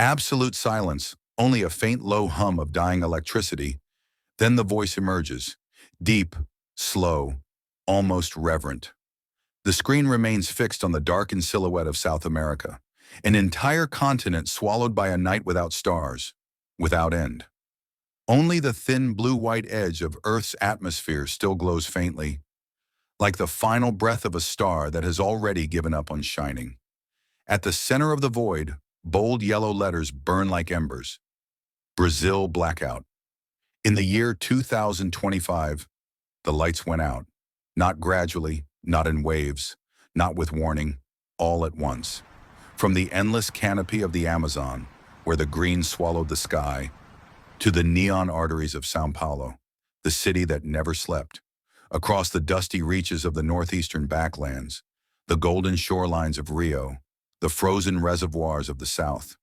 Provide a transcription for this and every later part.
Absolute silence, only a faint low hum of dying electricity. Then the voice emerges, deep, slow, almost reverent. The screen remains fixed on the darkened silhouette of South America, an entire continent swallowed by a night without stars, without end. Only the thin blue-white edge of Earth's atmosphere still glows faintly, like the final breath of a star that has already given up on shining. At the center of the void, bold yellow letters burn like embers. Brazil Blackout. In the year 2025, the lights went out. Not gradually, not in waves, not with warning, all at once. From the endless canopy of the Amazon, where the green swallowed the sky, to the neon arteries of São Paulo, the city that never slept, across the dusty reaches of the northeastern backlands, the golden shorelines of Rio, the frozen reservoirs of the south.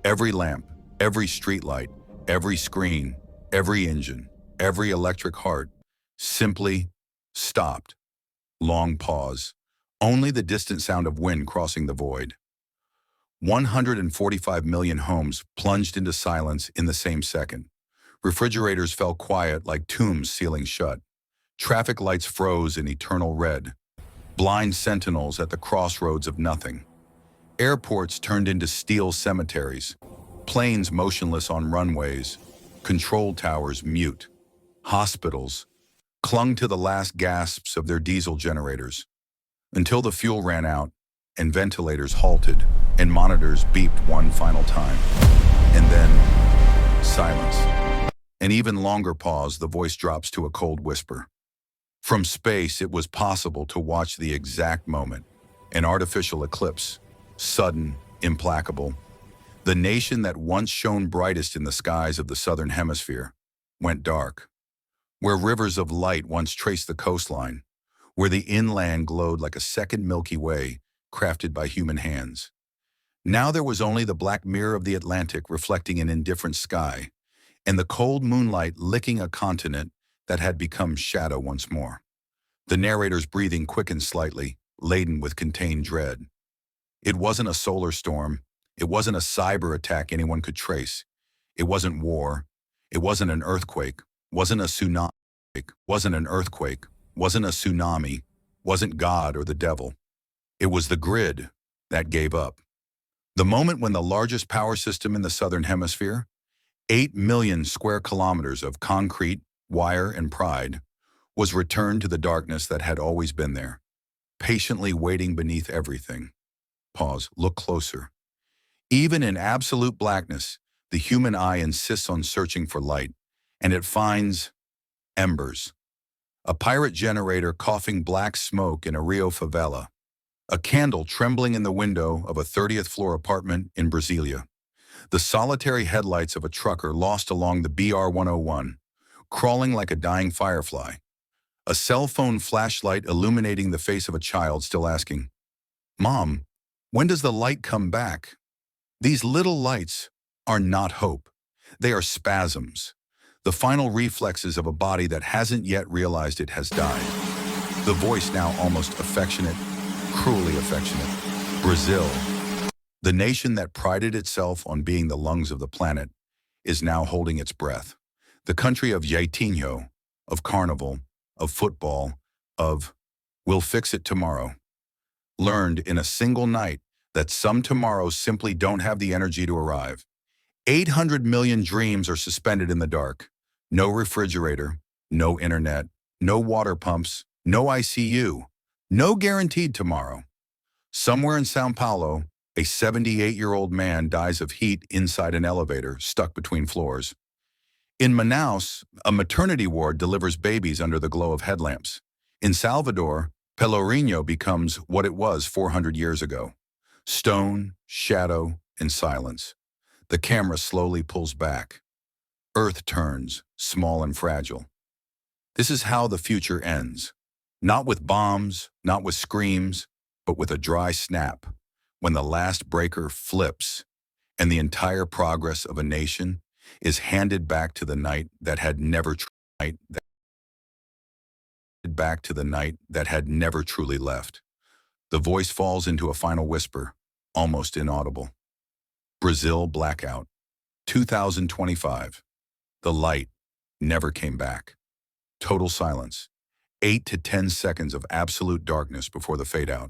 Every lamp, every streetlight, every screen, every engine, every electric heart simply stopped. Long pause, only the distant sound of wind crossing the void. 145 million homes plunged into silence in the same second. Refrigerators fell quiet like tombs sealing shut. Traffic lights froze in eternal red. Blind sentinels at the crossroads of nothing. Airports turned into steel cemeteries. Planes motionless on runways. Control towers mute. Hospitals clung to the last gasps of their diesel generators, until the fuel ran out and ventilators halted and monitors beeped one final time. And then, silence. An even longer pause, the voice drops to a cold whisper. From space, it was possible to watch the exact moment, an artificial eclipse, sudden, implacable. The nation that once shone brightest in the skies of the southern hemisphere went dark. Where rivers of light once traced the coastline, where the inland glowed like a second Milky Way crafted by human hands. Now there was only the black mirror of the Atlantic reflecting an indifferent sky, and the cold moonlight licking a continent that had become shadow once more. The narrator's breathing quickened slightly, laden with contained dread. It wasn't a solar storm. It wasn't a cyber attack anyone could trace. It wasn't war. It wasn't an earthquake. Wasn't a tsunami. Wasn't an earthquake. Wasn't a tsunami. Wasn't God or the devil. It was the grid that gave up. The moment when the largest power system in the southern hemisphere, 8 million square kilometers of concrete, wire, and pride, was returned to the darkness that had always been there, patiently waiting beneath everything. Pause. Look closer. Even in absolute blackness, the human eye insists on searching for light, and it finds embers. A pirate generator coughing black smoke in a Rio favela. A candle trembling in the window of a 30th floor apartment in Brasilia. The solitary headlights of a trucker lost along the BR-101, crawling like a dying firefly. A cell phone flashlight illuminating the face of a child still asking, "Mom, when does the light come back?" These little lights are not hope. They are spasms, the final reflexes of a body that hasn't yet realized it has died. The voice now almost affectionate, cruelly affectionate. Brazil, the nation that prided itself on being the lungs of the planet, is now holding its breath. The country of Jaitinho, of carnival, of football, of "we'll fix it tomorrow," learned in a single night that some tomorrows simply don't have the energy to arrive. 800 million dreams are suspended in the dark. No refrigerator, no internet, no water pumps, no ICU, no guaranteed tomorrow. Somewhere in São Paulo, a 78-year-old man dies of heat inside an elevator stuck between floors. In Manaus, a maternity ward delivers babies under the glow of headlamps. In Salvador, Pelourinho becomes what it was 400 years ago. Stone, shadow, and silence. The camera slowly pulls back. Earth turns, small and fragile. This is how the future ends. Not with bombs, not with screams, but with a dry snap, when the last breaker flips, and the entire progress of a nation is handed back to the night that had never truly left. The voice falls into a final whisper, almost inaudible. Brazil blackout. 2025. The light never came back. Total silence. 8 to 10 seconds of absolute darkness before the fade out.